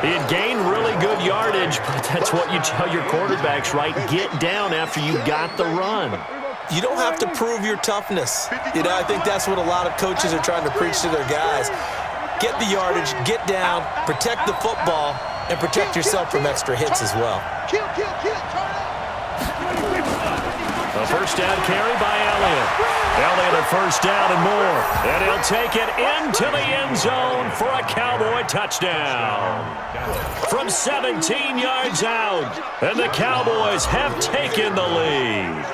He had gained really good yardage, but that's what you tell your quarterbacks, right? Get down after you got the run. You don't have to prove your toughness. I think that's what a lot of coaches are trying to preach to their guys. Get the yardage, get down, protect the football, and protect yourself from extra hits as well. A first down carry by Elliott. Elliott a first down and more. And he'll take it into the end zone for a Cowboy touchdown. From 17 yards out, and the Cowboys have taken the lead.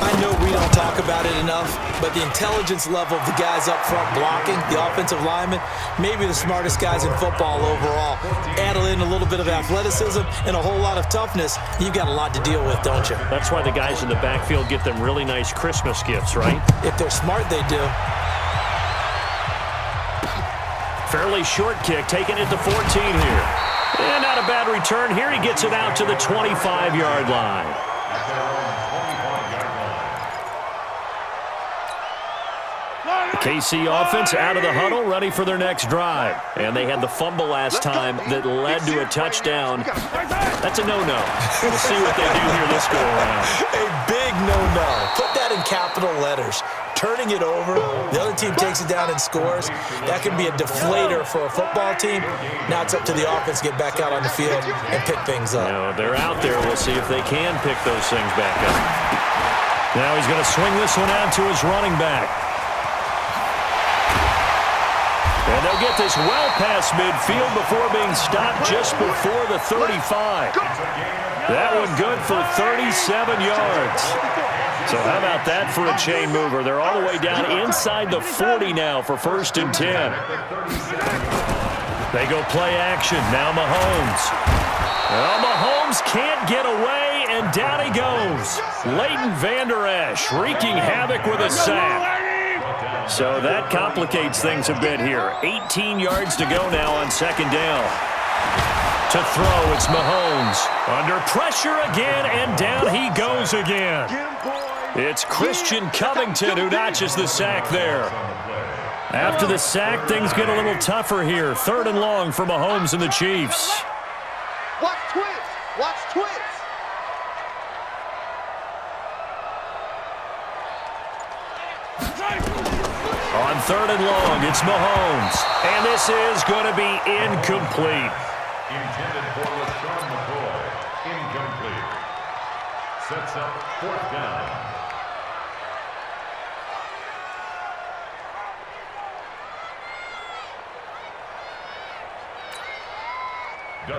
I know we don't talk about it enough, but the intelligence level of the guys up front blocking, the offensive linemen, maybe the smartest guys in football overall. Add in a little bit of athleticism and a whole lot of toughness, you've got a lot to deal with, don't you? That's why the guys in the backfield get them really nice Christmas gifts, right? If they're smart, they do. Fairly short kick, taking it to 14 here. And not a bad return here. He gets it out to the 25-yard line. KC offense out of the huddle, ready for their next drive. And they had the fumble last time that led to a touchdown. That's a no-no. We'll see what they do here this go-around. A big no-no. Put that in capital letters. Turning it over, the other team takes it down and scores. That can be a deflator for a football team. Now it's up to the offense to get back out on the field and pick things up. They're out there. We'll see if they can pick those things back up. Now he's going to swing this one out to his running back. And they'll get this well past midfield before being stopped just before the 35. That one good for 37 yards. So how about that for a chain mover? They're all the way down inside the 40 now for 1st and 10. They go play action. Now Mahomes. Well, Mahomes can't get away, and down he goes. Leighton Vander Esch wreaking havoc with a sack. So that complicates things a bit here. 18 yards to go now on 2nd down. To throw, it's Mahomes. Under pressure again, and down he goes again. It's Christian Covington who notches the sack there. After the sack, things get a little tougher here. 3rd and long for Mahomes and the Chiefs. Watch twins. Watch twins. On 3rd and long, it's Mahomes. And this is going to be incomplete. Intended for LaShawn McCoy. Incomplete. Sets up 4th down.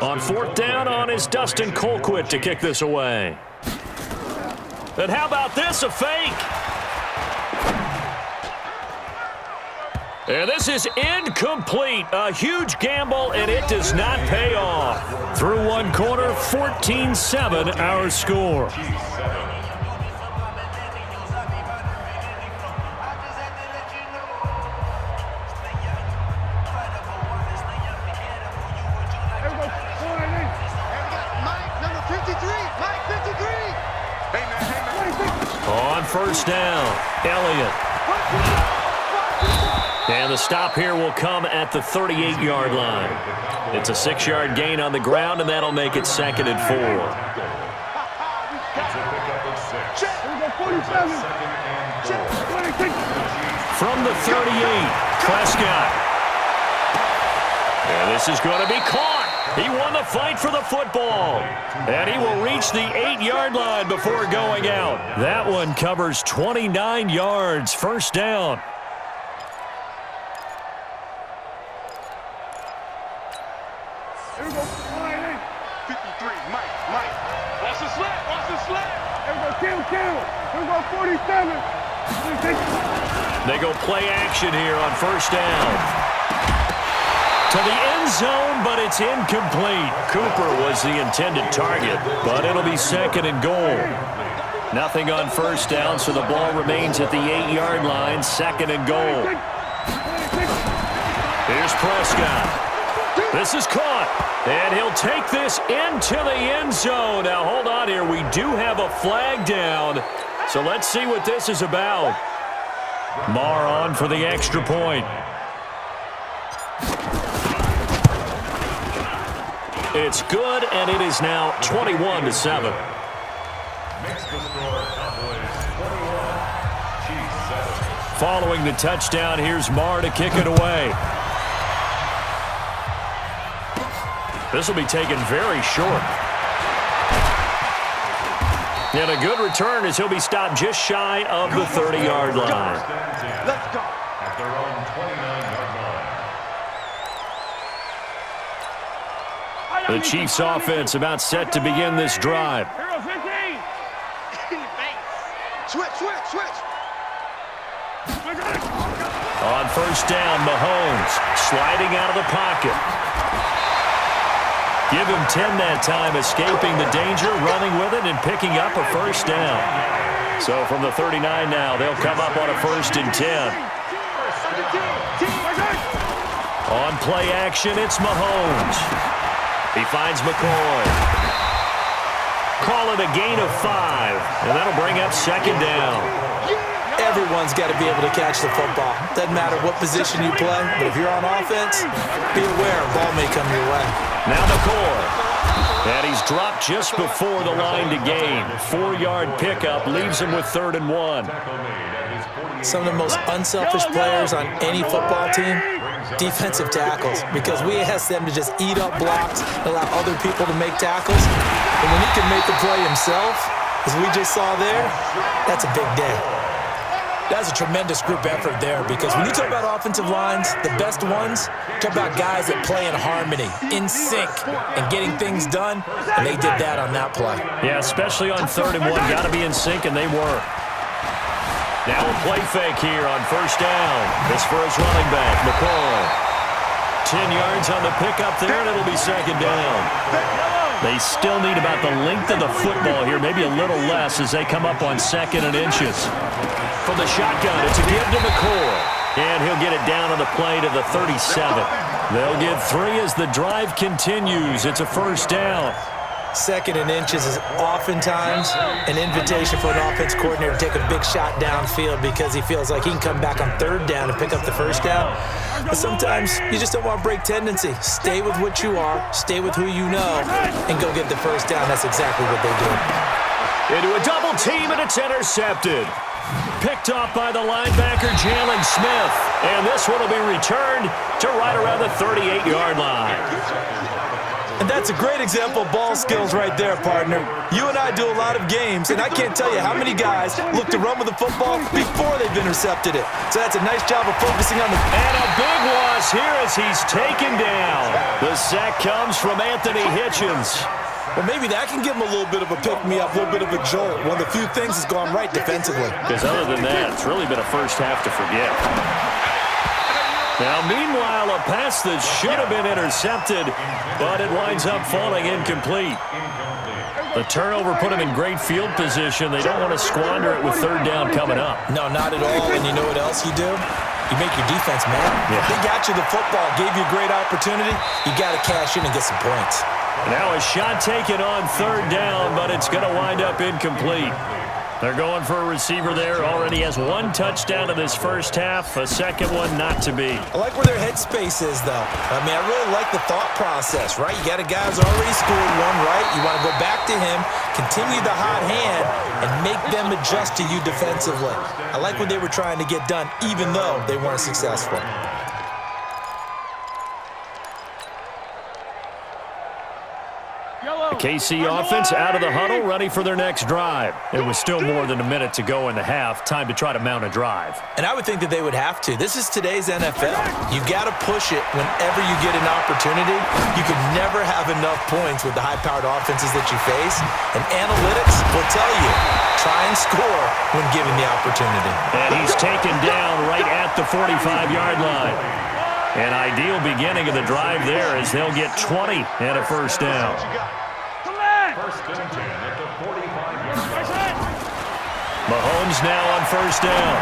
On 4th down on is Dustin Colquitt to kick this away. And how about this, a fake? And this is incomplete. A huge gamble, and it does not pay off. Through one quarter, 14-7 our score. On 1st down, Elliott. And the stop here will come at the 38-yard line. It's a 6-yard gain on the ground, and that'll make it 2nd and 4. From the 38, Prescott. And this is going to be caught. He won the fight for the football. And he will reach the 8-yard line before going out. That one covers 29 yards. 1st down. Here we go. 53, Mike. Watch the slap. Here we go, Campbell. Here we go, 47. They go play action here on 1st down. To the end zone, but it's incomplete. Cooper was the intended target, but it'll be 2nd and goal. Nothing on 1st down, so the ball remains at the 8-yard line, 2nd and goal. Here's Prescott. This is caught, and he'll take this into the end zone. Now, hold on here. We do have a flag down, so let's see what this is about. Marr on for the extra point. It's good, and it is now 21-7. Makes the score Cowboys 21, Chiefs 7. Following the touchdown, here's Marr to kick it away. This will be taken very short. And a good return as he'll be stopped just shy of the 30-yard line. Let's go. At their own 29-yard line. The Chiefs offense about set to begin this drive. Here goes 15. Switch. On first down, Mahomes sliding out of the pocket. Give him 10 that time, escaping the danger, running with it, and picking up a first down. So from the 39 now, they'll come up on a 1st and 10. On play action, it's Mahomes. He finds McCoy. Call it a gain of 5, and that'll bring up 2nd down. Everyone's got to be able to catch the football. Doesn't matter what position you play, but if you're on offense, be aware a ball may come your way. Now McCoy. And he's dropped just before the line to gain. 4-yard pickup leaves him with 3rd and 1. Some of the most unselfish players on any football team, defensive tackles, because we ask them to just eat up blocks, allow other people to make tackles. And when he can make the play himself, as we just saw there, that's a big day. That's a tremendous group effort there, because when you talk about offensive lines, the best ones, talk about guys that play in harmony, in sync, and getting things done, and they did that on that play. Yeah, especially on 3rd and 1. Got to be in sync, and they were. Now a play fake here on first down. This for his running back, McCoy. 10 yards on the pickup there, and it'll be 2nd down. They still need about the length of the football here, maybe a little less as they come up on 2nd and inches. From the shotgun, it's a give to McCoy. And he'll get it down on the play to the 37. They'll get 3 as the drive continues. It's a first down. 2nd and inches is oftentimes an invitation for an offense coordinator to take a big shot downfield because he feels like he can come back on 3rd down and pick up the first down. But sometimes you just don't want to break tendency. Stay with what you are, stay with who you know, and go get the first down. That's exactly what they did. Into a double team, and it's intercepted. Picked off by the linebacker, Jalen Smith. And this one will be returned to right around the 38-yard line. And that's a great example of ball skills right there, partner. You and I do a lot of games, and I can't tell you how many guys look to run with the football before they've intercepted it. So that's a nice job of focusing on the... And a big loss here as he's taken down. The sack comes from Anthony Hitchens. Well, maybe that can give him a little bit of a pick-me-up, a little bit of a jolt. One of the few things that's gone right defensively. Because other than that, it's really been a first half to forget. Now, meanwhile, a pass that should have been intercepted, but it winds up falling incomplete. The turnover put them in great field position. They don't want to squander it with 3rd down coming up. No, not at all. And you know what else you do? You make your defense mad. Yeah. They got you the football, gave you a great opportunity. You got to cash in and get some points. Now a shot taken on 3rd down, but it's going to wind up incomplete. They're going for a receiver there. Already has 1 touchdown in this first half. A second one not to be. I like where their headspace is, though. I mean, I really like the thought process, right? You got a guy who's already scored 1, right? You want to go back to him, continue the hot hand, and make them adjust to you defensively. I like what they were trying to get done, even though they weren't successful. The KC offense out of the huddle, ready for their next drive. It was still more than a minute to go in the half. Time to try to mount a drive. And I would think that they would have to. This is today's NFL. You got to push it whenever you get an opportunity. You can never have enough points with the high-powered offenses that you face. And analytics will tell you, try and score when given the opportunity. And he's taken down right at the 45-yard line. An ideal beginning of the drive there as they'll get 20 and a first down. 1st and 10 at the 45-yard line. Mahomes now on first down.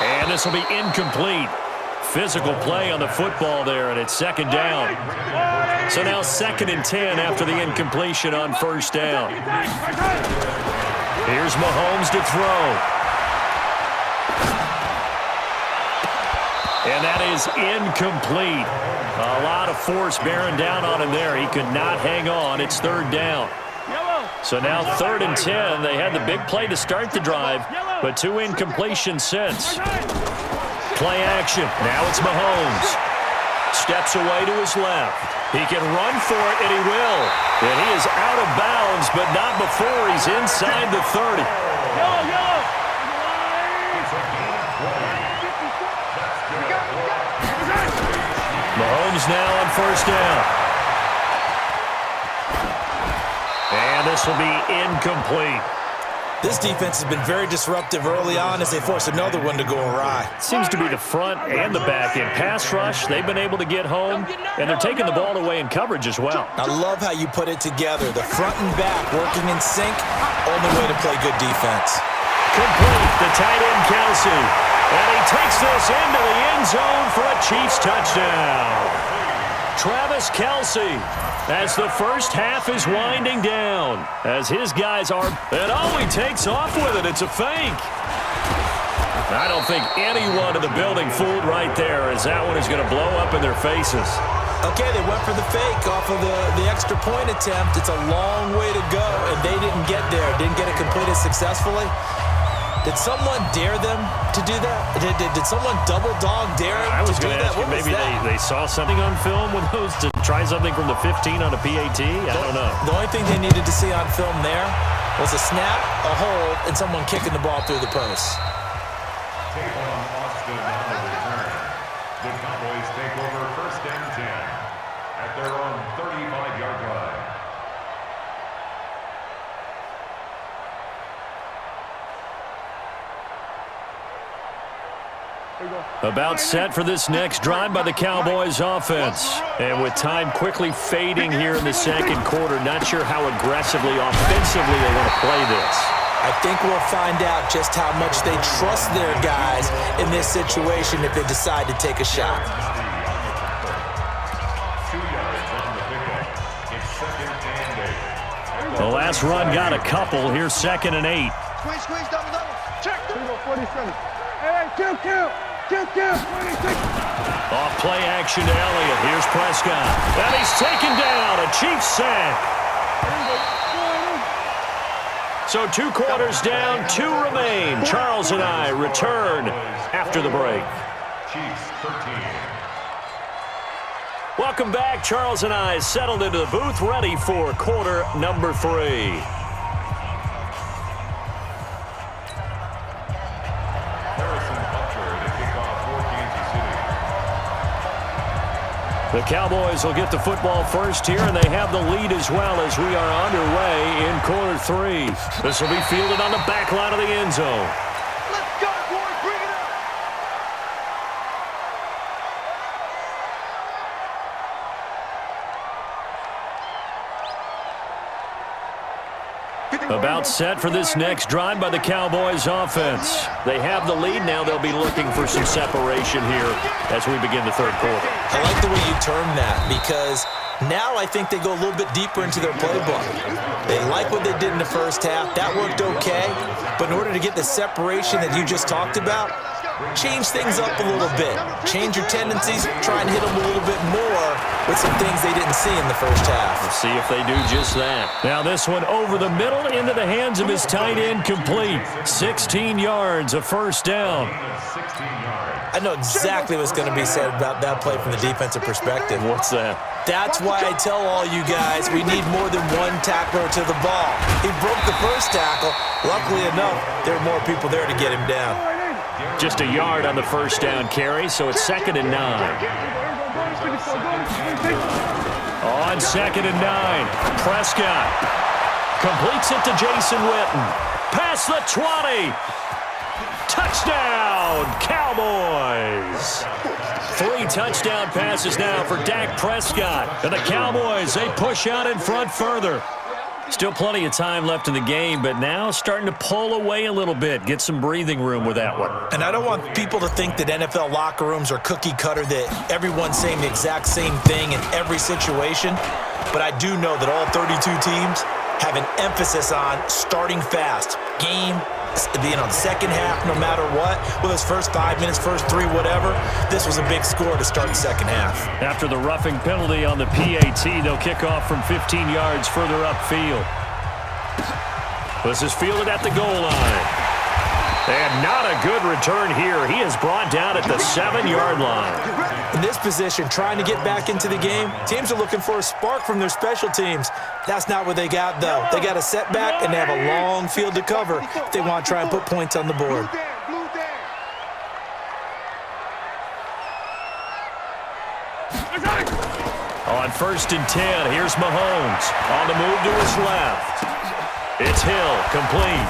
And this will be incomplete. Physical play on the football there, and it's 2nd down. So now 2nd and 10 after the incompletion on first down. Here's Mahomes to throw. And that is incomplete. A lot of force bearing down on him there. He could not hang on. It's third down. So now 3rd and 10. They had the big play to start the drive, but 2 incompletions since. Play action. Now it's Mahomes. Steps away to his left. He can run for it, and he will. And he is out of bounds, but not before he's inside the 30. Mahomes now on 1st down. And this will be incomplete. This defense has been very disruptive early on as they force another one to go awry. Seems to be the front and the back end. Pass rush, they've been able to get home, and they're taking the ball away in coverage as well. I love how you put it together. The front and back working in sync, only way to play good defense. Complete, the tight end Kelsey. And he takes this into the end zone for a Chiefs touchdown. Travis Kelsey, as the first half is winding down, as his guys are, and oh, he takes off with it. It's a fake. I don't think anyone in the building fooled right there, as that one is going to blow up in their faces. Okay, they went for the fake off of the extra point attempt. It's a long way to go, and they didn't get there. Didn't get it completed successfully. Did someone dare them to do that? Did someone double dog dare them I was to do going to that? ask you, maybe they saw something on film with those to try something from the 15 on a PAT? I don't know. The only thing they needed to see on film there was a snap, a hold, and someone kicking the ball through the post. Take on Austin on the return. The Cowboys take over 1st and 10 at their own 35-yard line. About set for this next drive by the Cowboys offense. And with time quickly fading here in the 2nd quarter, not sure how aggressively, offensively they want to play this. I think we'll find out just how much they trust their guys in this situation if they decide to take a shot. 2 yards on the pickup. It's 2nd and 8. The last run got a couple. Here's 2nd and 8. Squeeze, double. Check. 47. Hey, kill. 26. Off play action to Elliott. Here's Prescott. And he's taken down. A Chiefs sack. So 2 quarters down, 2 remain. Charles and I return after the break. Chiefs 13. Welcome back. Charles and I settled into the booth, ready for quarter number 3. The Cowboys will get the football first here, and they have the lead as well as we are underway in quarter 3. This will be fielded on the back line of the end zone. Let's go, boys. Bring it up. About set for this next drive by the Cowboys offense. They have the lead now. They'll be looking for some separation here as we begin the 3rd quarter. I like the way you term that because now I think they go a little bit deeper into their playbook. They like what they did in the first half. That worked okay. But in order to get the separation that you just talked about, change things up a little bit. Change your tendencies. Try and hit them a little bit more with some things they didn't see in the first half. We'll see if they do just that. Now this one over the middle into the hands of his tight end, complete. 16 yards, a 1st down. 16 yards. I know exactly what's going to be said about that play from the defensive perspective. What's that? That's why I tell all you guys we need more than one tackler to the ball. He broke the first tackle. Luckily enough, there were more people there to get him down. Just a yard on the 1st down carry, so it's 2nd and 9. On 2nd and 9, Prescott completes it to Jason Witten. Past the 20. Touchdown, Cowboys. 3 touchdown passes now for Dak Prescott. And the Cowboys, they push out in front further. Still plenty of time left in the game, but now starting to pull away a little bit. Get some breathing room with that one. And I don't want people to think that NFL locker rooms are cookie cutter, that everyone's saying the exact same thing in every situation. But I do know that all 32 teams have an emphasis on starting fast, game the second half, no matter what, with those first 5 minutes, first 3, whatever, this was a big score to start the second half. After the roughing penalty on the PAT, they'll kick off from 15 yards further upfield. This is fielded at the goal line. And not a good return here. He is brought down at the 7-yard line. In this position, trying to get back into the game, teams are looking for a spark from their special teams. That's not what they got, though. They got a setback, and they have a long field to cover if they want to try and put points on the board. On 1st and 10, here's Mahomes. On the move to his left. It's Hill, complete.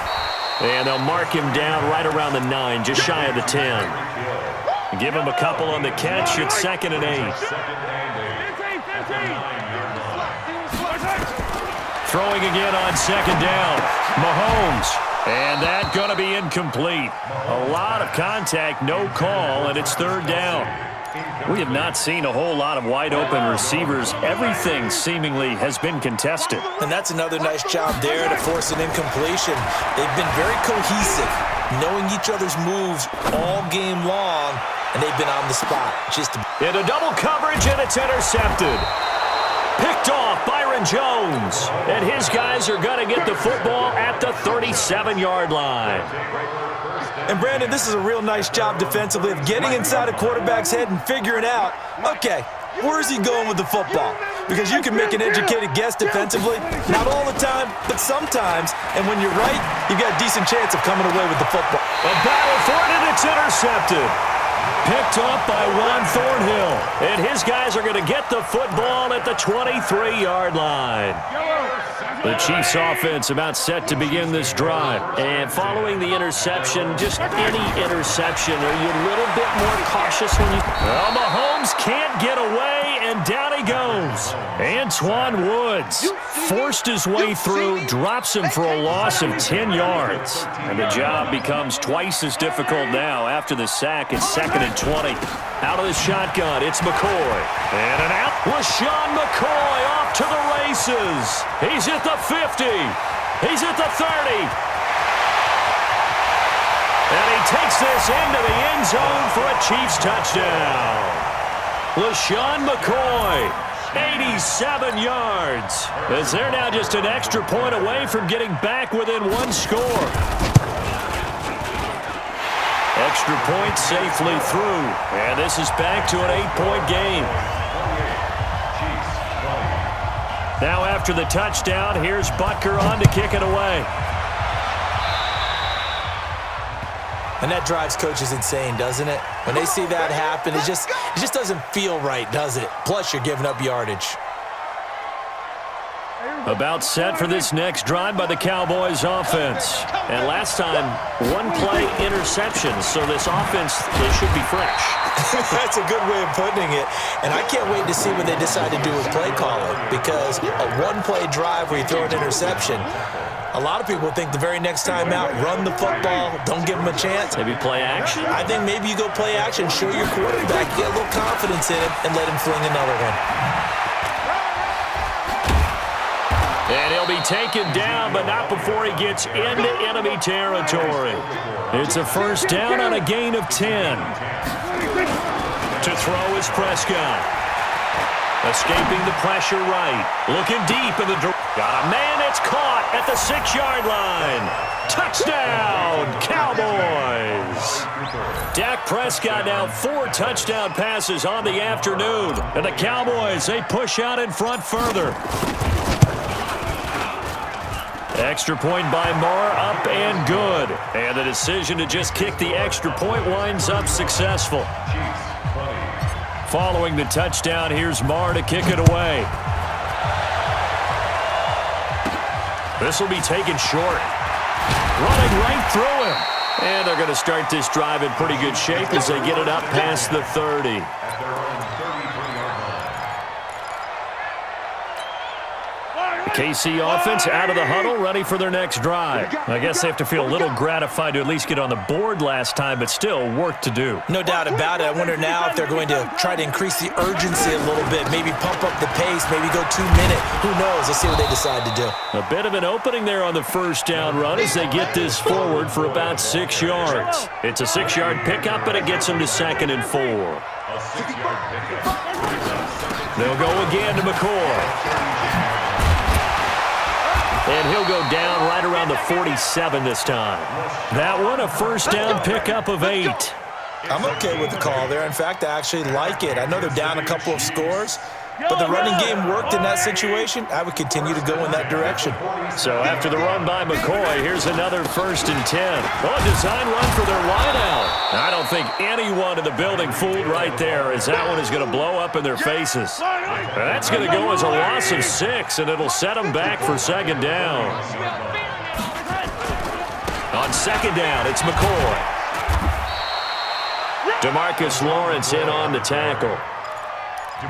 And they'll mark him down right around the 9, just shy of the 10. Give him a couple on the catch. It's 2nd and 8. Throwing again on 2nd down. Mahomes. And that going to be incomplete. A lot of contact, no call, and it's 3rd down. We have not seen a whole lot of wide-open receivers. Everything seemingly has been contested. And that's another nice job there to force an incompletion. They've been very cohesive, knowing each other's moves all game long, and they've been on the spot. Into double coverage, and it's intercepted. Picked off Byron Jones. And his guys are going to get the football at the 37-yard line. And, Brandon, this is a real nice job defensively of getting inside a quarterback's head and figuring out, okay, where is he going with the football? Because you can make an educated guess defensively, not all the time, but sometimes. And when you're right, you've got a decent chance of coming away with the football. A battle for it, and it's intercepted. Picked up by Juan Thornhill. And his guys are going to get the football at the 23-yard line. The Chiefs offense about set to begin this drive. And following the interception, just any interception, are you a little bit more cautious when you... Well, Mahomes can't get away, and down he goes. Antoine Woods forced his way through, drops him for a loss of 10 yards. And the job becomes twice as difficult now after the sack. It's 2nd and 20. Out of the shotgun, it's McCoy. And an out. LaShawn McCoy off to the races. He's at the 50. He's at the 30. And he takes this into the end zone for a Chiefs touchdown. LaShawn McCoy, 87 yards. As they're now just an extra point away from getting back within one score. Extra point safely through. And this is back to an 8-point game. Now after the touchdown, here's Butker on to kick it away. And that drives coaches insane, doesn't it? When they see that happen, it just doesn't feel right, does it? Plus, you're giving up yardage. About set for this next drive by the Cowboys offense. And last time, one play interception, so this offense, they should be fresh. That's a good way of putting it. And I can't wait to see what they decide to do with play calling, because a one-play drive where you throw an interception, a lot of people think the very next time out, run the football, don't give them a chance. Maybe play action? I think maybe you go play action, show your quarterback, get a little confidence in him, and let him fling another one. And he'll be taken down, but not before he gets into enemy territory. It's a first down on a gain of 10. To throw is Prescott. Escaping the pressure right. Looking deep in the... Got a man, it's caught at the 6-yard line. Touchdown, Cowboys. Dak Prescott now 4 touchdown passes on the afternoon. And the Cowboys, they push out in front further. Extra point by Marr, up and good. And the decision to just kick the extra point winds up successful. Following the touchdown, here's Marr to kick it away. This will be taken short. Running right through him. And they're going to start this drive in pretty good shape as they get it up past the 30. KC offense out of the huddle, ready for their next drive. I guess they have to feel a little gratified to at least get on the board last time, but still work to do. No doubt about it. I wonder now if they're going to try to increase the urgency a little bit, maybe pump up the pace, maybe go 2 minute. Who knows? Let's see what they decide to do. A bit of an opening there on the first down run as they get this forward for about 6 yards. It's a 6-yard pickup, and it gets them to 2nd and 4. A 6-yard pickup. They'll go again to McCoy. And he'll go down right around the 47 this time. That one, a first down pickup of 8. I'm okay with the call there. In fact, I actually like it. I know they're down a couple of scores, but the running game worked in that situation. I would continue to go in that direction. So after the run by McCoy, here's another 1st and 10. Oh, a design run for their wideout. I don't think anyone in the building fooled right there, as that one is going to blow up in their faces. That's going to go as a loss of 6, and it'll set them back for 2nd down. On 2nd down, it's McCoy. DeMarcus Lawrence in on the tackle.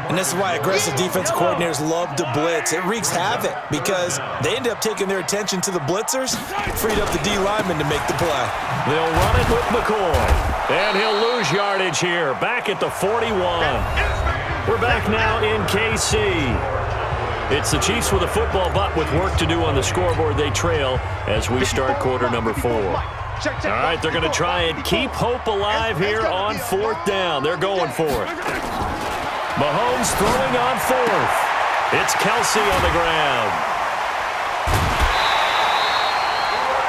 And this is why aggressive defensive coordinators love to blitz. It wreaks havoc because they end up taking their attention to the blitzers, freed up the D lineman to make the play. They'll run it with McCoy. And he'll lose yardage here, back at the 41. We're back now in KC. It's the Chiefs with a football, but with work to do on the scoreboard. They trail as we start quarter number 4. All right, they're going to try and keep hope alive here on 4th down. They're going for it. Mahomes throwing on 4th. It's Kelsey on the ground.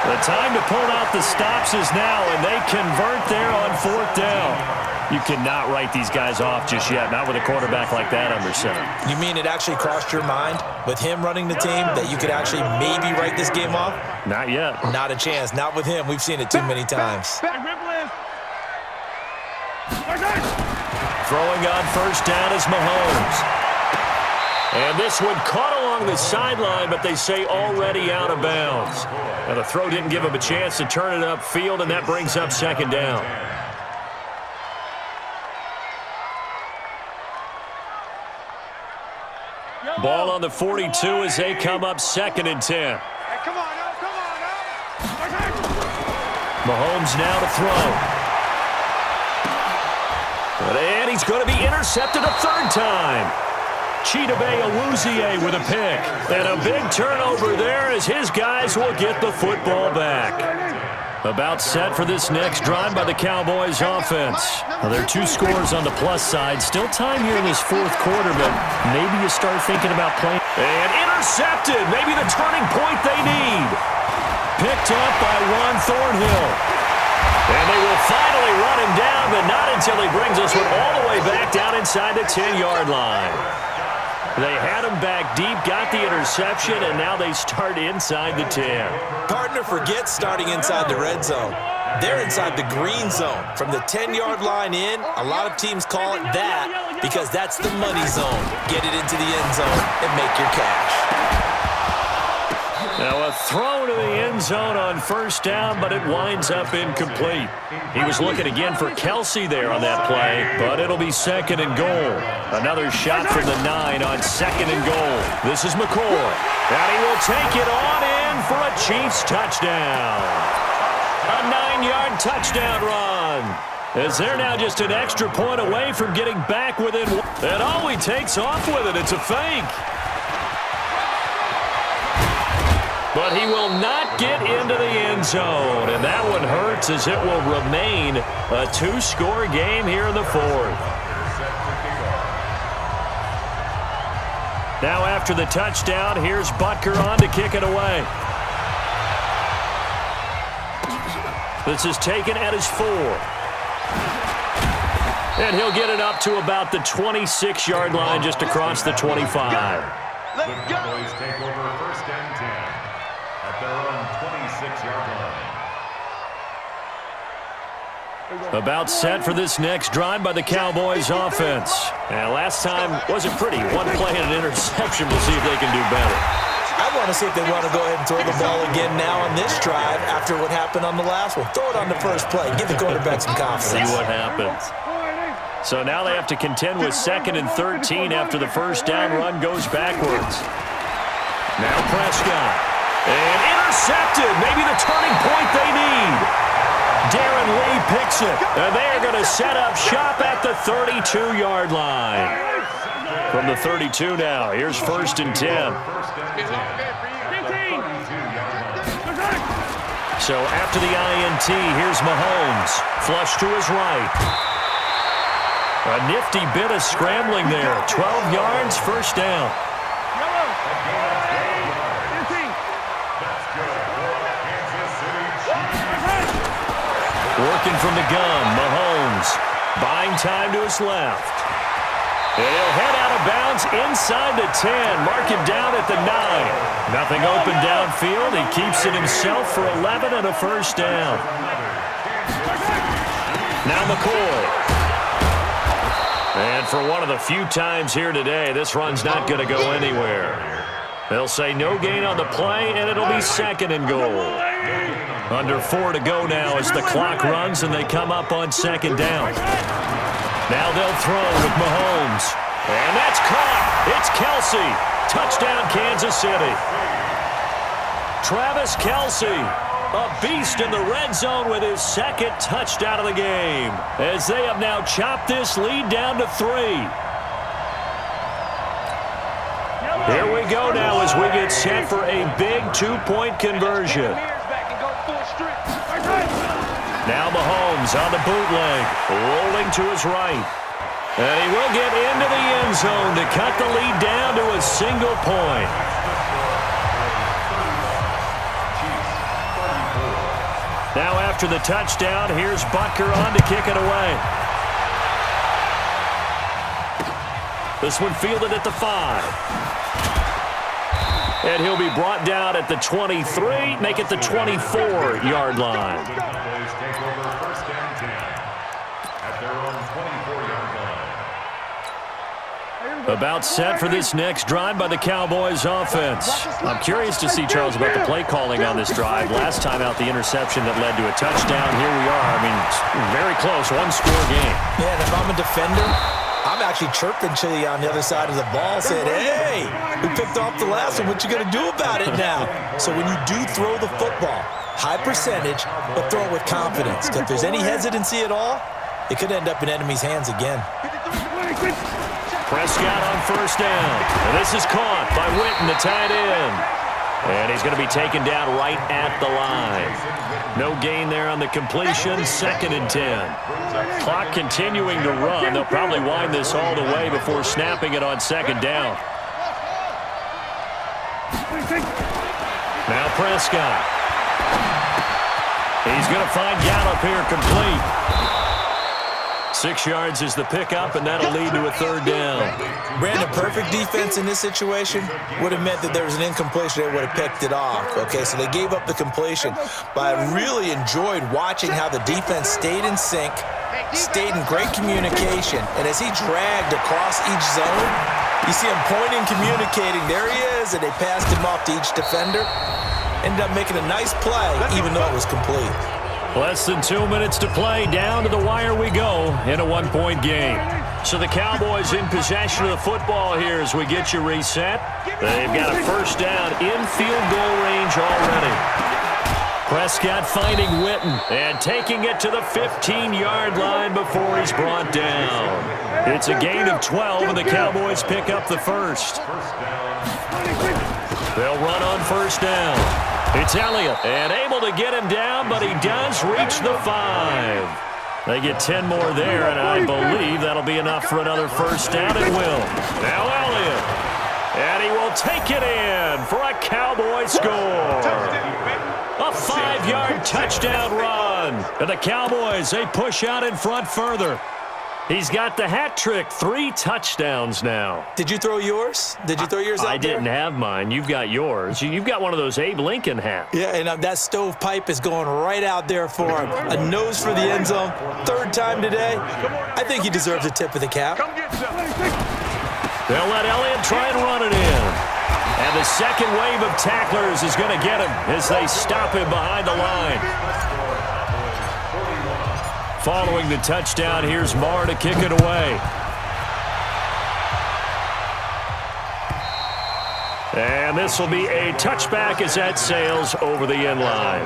The time to pull out the stops is now, and they convert there on 4th down. You cannot write these guys off just yet, not with a quarterback like that under center. You mean it actually crossed your mind with him running the team that you could actually maybe write this game off? Not yet. Not a chance. Not with him. We've seen it too many times. Throwing on 1st down is Mahomes. And this one caught along the sideline, but they say already out of bounds. Now the throw didn't give him a chance to turn it upfield, and that brings up 2nd down. Ball on the 42 as they come up 2nd and 10. Come on now. Mahomes now to throw. And he's going to be intercepted a 3rd time. Chidobe Awuzie with a pick. And a big turnover there as his guys will get the football back. About set for this next drive by the Cowboys offense. Well, there are 2 scores on the plus side. Still time here in this 4th quarter, but maybe you start thinking about playing. And intercepted. Maybe the turning point they need. Picked up by Juan Thornhill. And they will finally run him down, but not until he brings us all the way back down inside the 10-yard line. They had him back deep, got the interception, and now they start inside the 10. Partner forgets starting inside the red zone. They're inside the green zone. From the 10-yard line in, a lot of teams call it that because that's the money zone. Get it into the end zone and make your cash. Now a throw to the end zone on 1st down, but it winds up incomplete. He was looking again for Kelsey there on that play, but it'll be 2nd and goal. Another shot from the 9 on 2nd and goal. This is McCoy. And he will take it on in for a Chiefs touchdown. A 9-yard touchdown run. As they're now just an extra point away from getting back within one. And all he takes off with it, it's a fake. But he will not get into the end zone. And that one hurts as it will remain a 2-score game here in the 4th. Now after the touchdown, here's Butker on to kick it away. This is taken at his 4. And he'll get it up to about the 26-yard line just across the 25. The Cowboys take over 1st and 10 at their own 26-yard line. About set for this next drive by the Cowboys offense. And last time wasn't pretty. One play and an interception. We'll see if they can do better. I want to see if they want to go ahead and throw the ball again now on this drive after what happened on the last one. Throw it on the first play. Give the quarterback some confidence. See what happens. So now they have to contend with 2nd and 13 after the first down run goes backwards. Now Prescott. And intercepted. Maybe the turning point they need. Darren Lee picks it. And they are going to set up shop at the 32-yard line. From the 32 now, here's 1st and 10. So after the INT, here's Mahomes. Flush to his right. A nifty bit of scrambling there. 12 yards, 1st down. Working from the gun, Mahomes. Buying time to his left. And he'll head out of bounds inside the 10. Mark him down at the 9. Nothing open downfield. He keeps it himself for 11 and a 1st down. Now McCoy. And for one of the few times here today, this run's not going to go anywhere. They'll say no gain on the play, and it'll be 2nd and goal. Under 4 to go now as the clock runs and they come up on 2nd down. Now they'll throw with Mahomes. And that's caught. It's Kelsey. Touchdown, Kansas City. Travis Kelsey, a beast in the red zone with his 2nd touchdown of the game, as they have now chopped this lead down to 3. Here we go now as we get set for a big 2-point conversion. Now Mahomes on the bootleg, rolling to his right. And he will get into the end zone to cut the lead down to a single point. Now after the touchdown, here's Butker on to kick it away. This one fielded at the 5. And he'll be brought down at the 23, make it the 24-yard line. Cowboys take over 1st and 10 at their own 24-yard line. About set for this next drive by the Cowboys offense. I'm curious to see, Charles, about the play calling on this drive. Last time out, the interception that led to a touchdown. Here we are. I mean, very close, one-score game. Yeah, and if I'm a defender, I'm actually chirping Chili on the other side of the ball, saying, hey, we picked off the last one. What you going to do about it now? So when you do throw the football, high percentage, but throw it with confidence. If there's any hesitancy at all, it could end up in enemy's hands again. Prescott on 1st down. And this is caught by Witten, the tight end. And he's going to be taken down right at the line. No gain there on the completion. 2nd and 10. Clock continuing to run. They'll probably wind this all the way before snapping it on 2nd down. Now Prescott. He's going to find Gallup here complete. 6 yards is the pickup, and that'll lead to a 3rd down. Brandon, perfect defense in this situation would have meant that there was an incompletion. They would have picked it off. Okay, so they gave up the completion. But I really enjoyed watching how the defense stayed in sync, stayed in great communication. And as he dragged across each zone, you see him pointing, communicating. There he is, and they passed him off to each defender. Ended up making a nice play, even though it was complete. Less than 2 minutes to play. Down to the wire we go in a 1-point game. So the Cowboys in possession of the football here as we get you reset. They've got a 1st down in field goal range already. Prescott finding Witten and taking it to the 15-yard line before he's brought down. It's a gain of 12, and the Cowboys pick up the 1st. They'll run on 1st down. It's Elliott, and able to get him down, but he does reach the 5. They get 10 more there, and I believe that'll be enough for another 1st down. It will. Now Elliott, and he will take it in for a Cowboy score. A 5-yard touchdown run. And the Cowboys, they push out in front further. He's got the hat trick, 3 touchdowns now. Did you throw yours? Did you throw yours out there? I didn't have mine. You've got yours. You've got one of those Abe Lincoln hats. Yeah, and that stovepipe is going right out there for him. A nose for the end zone. 3rd time today. I think he deserves a tip of the cap. They'll let Elliott try and run it in. And the second wave of tacklers is going to get him as they stop him behind the line. Following the touchdown, here's Marr to kick it away. And this will be a touchback as that sails over the end line.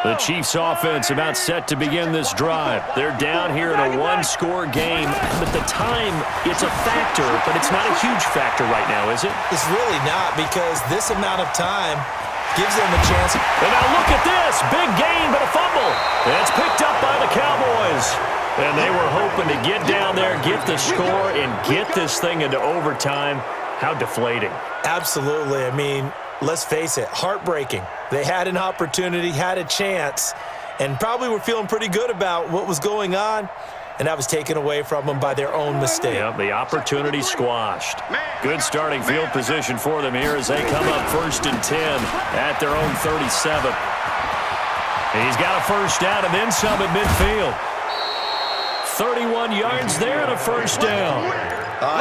The Chiefs offense about set to begin this drive. They're down here in a one-score game. But the time, it's a factor, but it's not a huge factor right now, is it? It's really not, because this amount of time gives them a chance. And now look at this. Big gain, but a fumble. It's picked up by the Cowboys. And they were hoping to get down there, get the score, and get this thing into overtime. How deflating. Absolutely. I mean, let's face it, heartbreaking. They had an opportunity, had a chance, and probably were feeling pretty good about what was going on, and that was taken away from them by their own mistake. Yep, the opportunity squashed. Good starting field position for them here as they come up 1st and 10 at their own 37. And he's got a first down and then some at midfield. 31 yards there and a first down.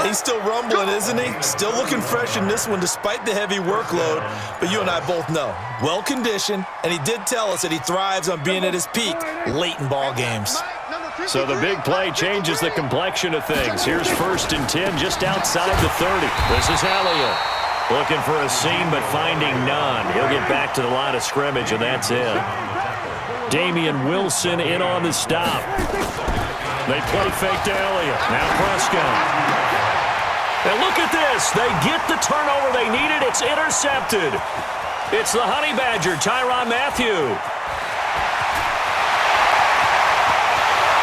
He's still rumbling, isn't he? Still looking fresh in this one despite the heavy workload. But you and I both know, well-conditioned, and he did tell us that he thrives on being at his peak late in ball games. So the big play changes the complexion of things. Here's 1st and 10 just outside the 30. This is Elliott. Looking for a seam but finding none. He'll get back to the line of scrimmage, and that's it. Damian Wilson in on the stop. They play fake to Elliott. Now Prescott. And look at this. They get the turnover they needed. It's intercepted. It's the Honey Badger, Tyrann Mathieu.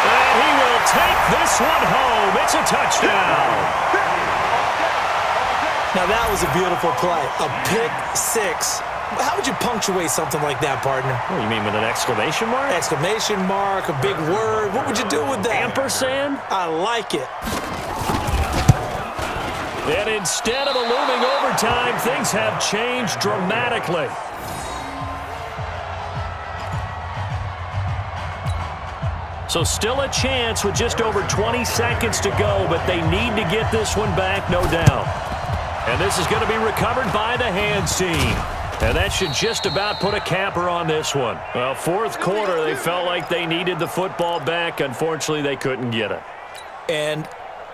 And he will take this one home. It's a touchdown. Now that was a beautiful play. A pick six. How would you punctuate something like that, partner? Oh, you mean with an exclamation mark? Exclamation mark, a big word. What would you do with that? Ampersand? I like it. And instead of a looming overtime, things have changed dramatically. So still a chance with just over 20 seconds to go, but they need to get this one back, no doubt. And this is going to be recovered by the hands team. And that should just about put a capper on this one. Well, 4th quarter, they felt like they needed the football back. Unfortunately, they couldn't get it. And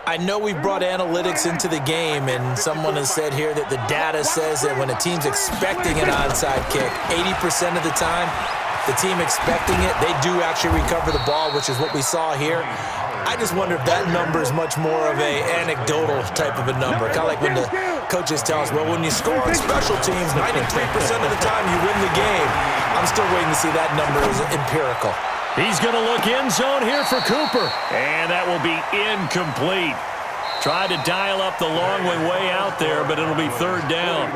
I know we brought analytics into the game, and someone has said here that the data says that when a team's expecting an onside kick, 80% of the time, the team expecting it, they do actually recover the ball, which is what we saw here. I just wonder if that number is much more of a anecdotal type of a number. Kind of like when the coaches tell us, well, when you score on special teams, 93% of the time you win the game. I'm still waiting to see that number is empirical. He's going to look end zone here for Cooper. And that will be incomplete. Tried to dial up the long way out there, but it'll be 3rd down.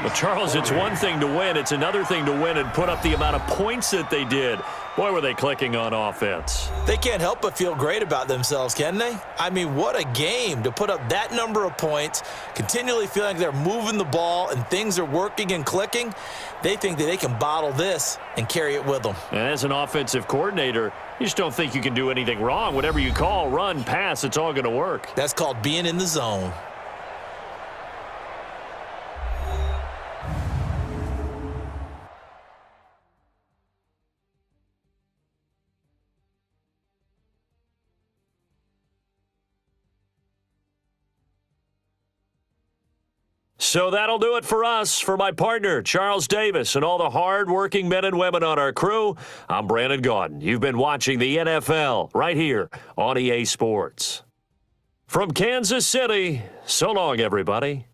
Well, Charles, it's one thing to win. It's another thing to win and put up the amount of points that they did. Boy, were they clicking on offense. They can't help but feel great about themselves, can they? I mean, what a game to put up that number of points, continually feeling like they're moving the ball and things are working and clicking. They think that they can bottle this and carry it with them. And as an offensive coordinator, you just don't think you can do anything wrong. Whatever you call, run, pass, it's all going to work. That's called being in the zone. So that'll do it for us. For my partner, Charles Davis, and all the hard-working men and women on our crew, I'm Brandon Gaudin. You've been watching the NFL right here on EA Sports. From Kansas City, so long, everybody.